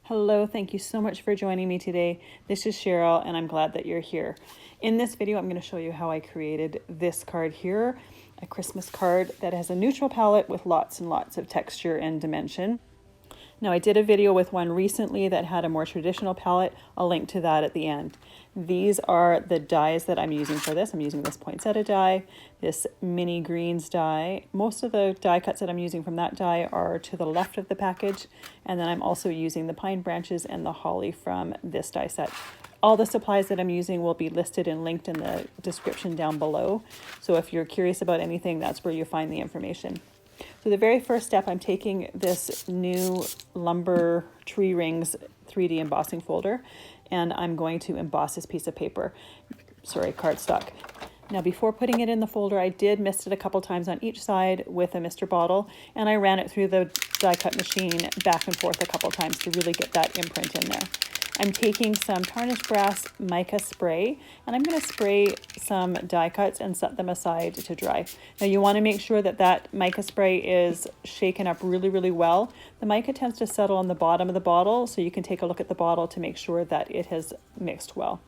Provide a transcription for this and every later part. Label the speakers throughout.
Speaker 1: Hello, thank you so much for joining me today. This is Cheryl and I'm glad that you're here. In this video, I'm going to show you how I created this card here, a Christmas card that has a neutral palette with lots and lots of texture and dimension. Now, I did a video with one recently that had a more traditional palette. I'll link to that at the end. These are the dies that I'm using for this. I'm using this Poinsettia die, this mini greens die. Most of the die cuts that I'm using from that die are to the left of the package. And then I'm also using the pine branches and the holly from this die set. All the supplies that I'm using will be listed and linked in the description down below. So if you're curious about anything, that's where you find the information. So the very first step, I'm taking this new lumber tree rings 3D embossing folder, and I'm going to emboss this piece of paper, cardstock. Now before putting it in the folder, I did mist it a couple times on each side with a mister bottle, and I ran it through the die cut machine back and forth a couple times to really get that imprint in there. I'm taking some tarnished brass mica spray, and I'm going to spray some die cuts and set them aside to dry. Now you want to make sure that that mica spray is shaken up really, really well. The mica tends to settle on the bottom of the bottle, so you can take a look at the bottle to make sure that it has mixed well.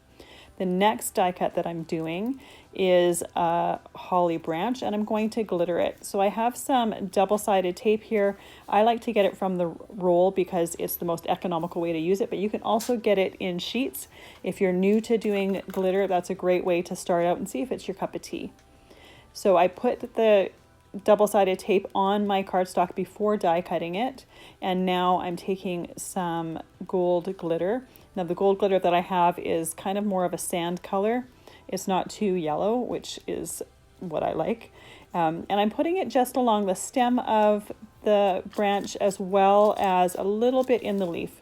Speaker 1: The next die cut that I'm doing is a holly branch, and I'm going to glitter it. So I have some double-sided tape here. I like to get it from the roll because it's the most economical way to use it, but you can also get it in sheets. If you're new to doing glitter, that's a great way to start out and see if it's your cup of tea. So I put the double-sided tape on my cardstock before die cutting it, and now I'm taking some gold glitter. Now the gold glitter that I have is kind of more of a sand color. It's not too yellow, which is what I like. And I'm putting it just along the stem of the branch as well as a little bit in the leaf.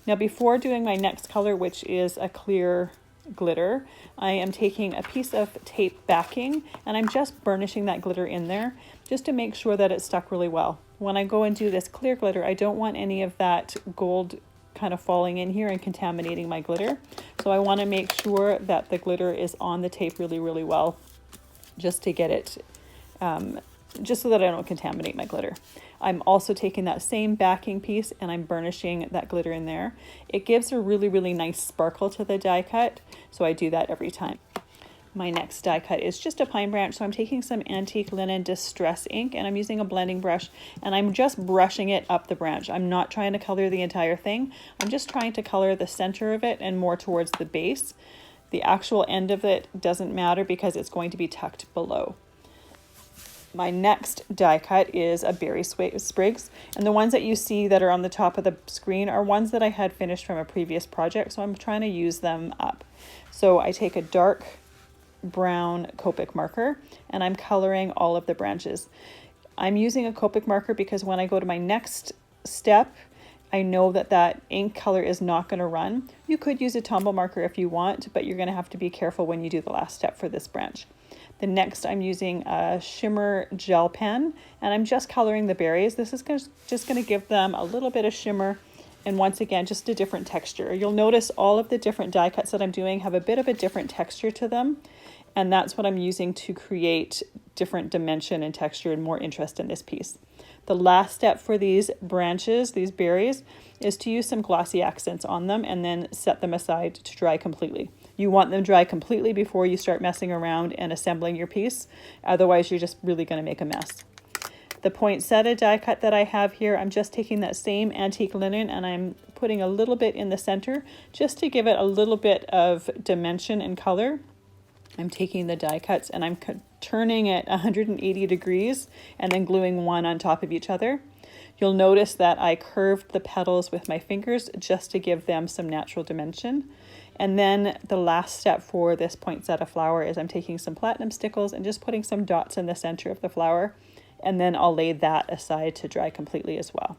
Speaker 1: Now before doing my next color, which is a clear glitter, I am taking a piece of tape backing and I'm just burnishing that glitter in there just to make sure that it's stuck really well. When I go and do this clear glitter, I don't want any of that gold kind of falling in here and contaminating my glitter. So I want to make sure that the glitter is on the tape really, really well, just to get it, just so that I don't contaminate my glitter. I'm also taking that same backing piece and I'm burnishing that glitter in there. It gives a really, really nice sparkle to the die cut, so I do that every time. My next die cut is just a pine branch, so I'm taking some antique linen distress ink and I'm using a blending brush and I'm just brushing it up the branch. I'm not trying to color the entire thing. I'm just trying to color the center of it and more towards the base. The actual end of it doesn't matter because it's going to be tucked below. My next die cut is a berry sprigs, and the ones that you see that are on the top of the screen are ones that I had finished from a previous project, so I'm trying to use them up. So I take a dark brown Copic marker and I'm coloring all of the branches. I'm using a Copic marker because when I go to my next step, I know that that ink color is not going to run. You could use a Tombow marker if you want, but you're going to have to be careful when you do the last step for this branch. The next, I'm using a shimmer gel pen and I'm just coloring the berries. This is just going to give them a little bit of shimmer, and once again, just a different texture. You'll notice all of the different die cuts that I'm doing have a bit of a different texture to them, and that's what I'm using to create different dimension and texture and more interest in this piece. The last step for these branches, these berries, is to use some glossy accents on them and then set them aside to dry completely. You want them dry completely before you start messing around and assembling your piece. Otherwise, you're just really going to make a mess. The poinsettia die cut that I have here, I'm just taking that same antique linen and I'm putting a little bit in the center just to give it a little bit of dimension and color. I'm taking the die cuts and I'm turning it 180 degrees and then gluing one on top of each other. You'll notice that I curved the petals with my fingers just to give them some natural dimension. And then the last step for this poinsettia flower is I'm taking some platinum stickles and just putting some dots in the center of the flower. And then I'll lay that aside to dry completely as well.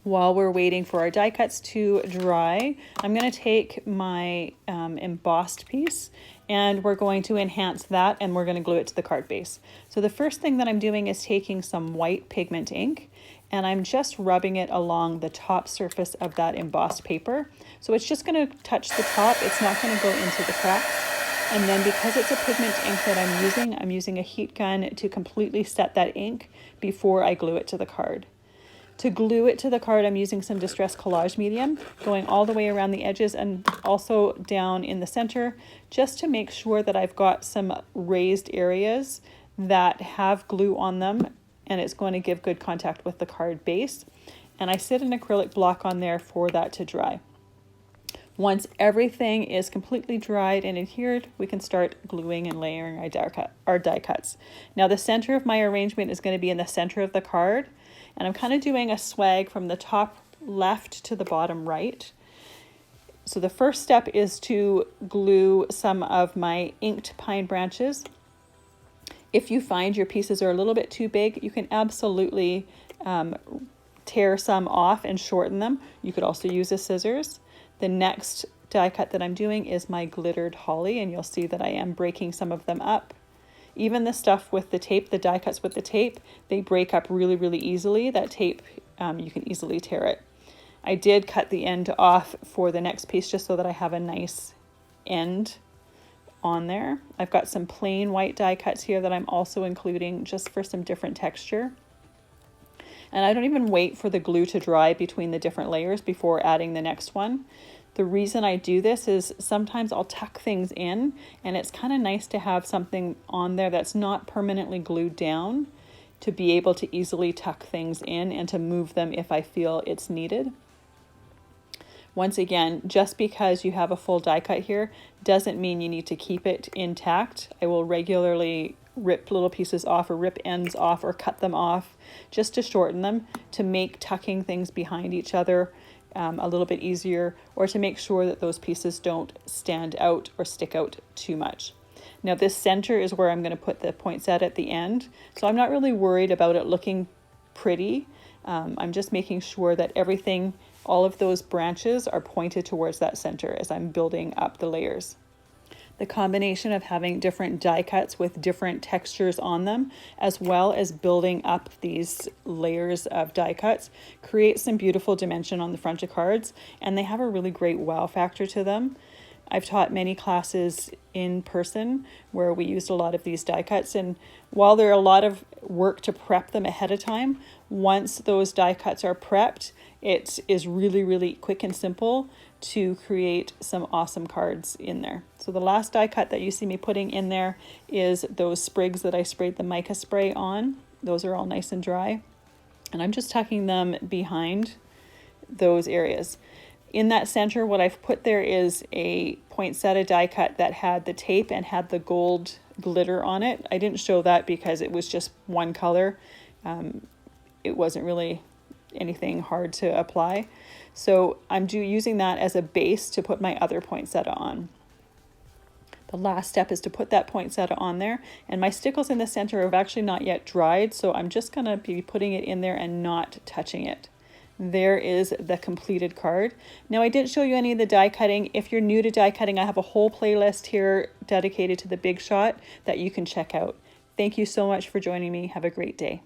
Speaker 1: While we're waiting for our die cuts to dry, I'm going to take my embossed piece and we're going to enhance that and we're going to glue it to the card base. So the first thing that I'm doing is taking some white pigment ink and I'm just rubbing it along the top surface of that embossed paper. So it's just going to touch the top, it's not going to go into the cracks. And then because it's a pigment ink that I'm using a heat gun to completely set that ink before I glue it to the card. To glue it to the card, I'm using some Distress Collage Medium, going all the way around the edges and also down in the center, just to make sure that I've got some raised areas that have glue on them, and it's going to give good contact with the card base. And I sit an acrylic block on there for that to dry. Once everything is completely dried and adhered, we can start gluing and layering our die cuts. Now the center of my arrangement is going to be in the center of the card, and I'm kind of doing a swag from the top left to the bottom right. So the first step is to glue some of my inked pine branches. If you find your pieces are a little bit too big, you can absolutely tear some off and shorten them. You could also use a scissors. The next die cut that I'm doing is my glittered holly, and you'll see that I am breaking some of them up. Even the stuff with the tape, the die cuts with the tape, they break up really, really easily. That tape, you can easily tear it. I did cut the end off for the next piece just so that I have a nice end on there. I've got some plain white die cuts here that I'm also including just for some different texture. And I don't even wait for the glue to dry between the different layers before adding the next one. The reason I do this is sometimes I'll tuck things in, and it's kind of nice to have something on there that's not permanently glued down, to be able to easily tuck things in and to move them if I feel it's needed. Once again, just because you have a full die cut here doesn't mean you need to keep it intact. I will regularly rip little pieces off or rip ends off or cut them off just to shorten them, to make tucking things behind each other a little bit easier, or to make sure that those pieces don't stand out or stick out too much. Now this center is where I'm going to put the poinsettia at the end, so I'm not really worried about it looking pretty. I'm just making sure that everything, all of those branches are pointed towards that center as I'm building up the layers. The combination of having different die cuts with different textures on them, as well as building up these layers of die cuts, creates some beautiful dimension on the front of cards, and they have a really great wow factor to them. I've taught many classes in person where we used a lot of these die cuts, and while there are a lot of work to prep them ahead of time, once those die cuts are prepped, it is really, really quick and simple to create some awesome cards in there. So the last die cut that you see me putting in there is those sprigs that I sprayed the mica spray on. Those are all nice and dry, and I'm just tucking them behind those areas. In that center, what I've put there is a poinsettia die cut that had the tape and had the gold glitter on it. I didn't show that because it was just one color. It wasn't really anything hard to apply. So I'm using that as a base to put my other poinsettia on. The last step is to put that poinsettia on there, and my stickles in the center have actually not yet dried, so I'm just going to be putting it in there and not touching it. There is the completed card. Now I didn't show you any of the die cutting. If you're new to die cutting, I have a whole playlist here dedicated to the Big Shot that you can check out. Thank you so much for joining me. Have a great day.